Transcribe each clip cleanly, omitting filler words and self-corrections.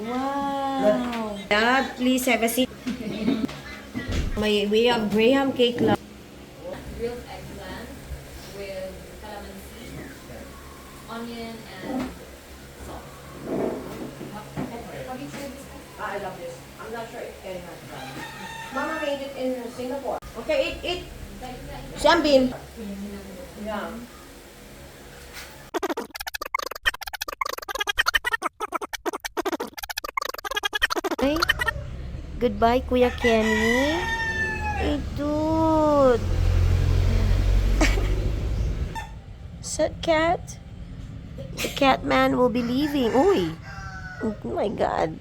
Wow. Dad, please have a seat. We have Graham cake lang. Grilled eggplant with calamansi, onion, and salt. Have you tried this? I love this. I'm not sure if Kennie has tried. Mama made it in Singapore. Okay, eat. Sambin. Yeah. Hey, goodbye, Kuya Kennie. Hey, dude. Sad cat. The cat man will be leaving. Uy. Oh my God.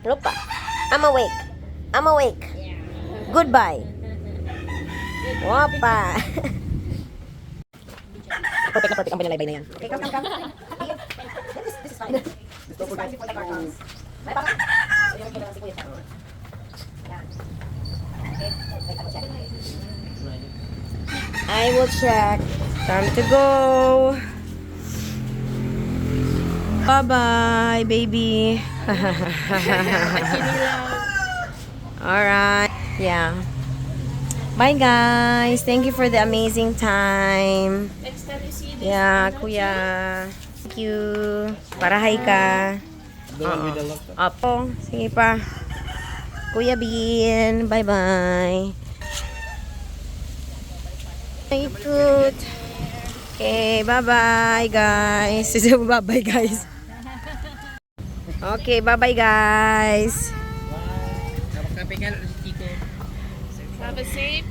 Rupa, I'm awake. I'm awake. Goodbye. Wapa. Perfect ang pinalaybay na yan. Okay, come. This is fine. This is fine before the car comes. Bye, Papa. I will check. Time to go. Bye-bye, baby. Alright. Yeah. Bye, guys. Thank you for the amazing time. Next time you see this, Yeah, Kuya. Thank you. Parahay ka. Apo. Sige pa. Kuya Bean. Bye-bye. Hey, food. Okay, bye-bye, guys. Bye-bye, guys. Okay, bye-bye, guys. have a safe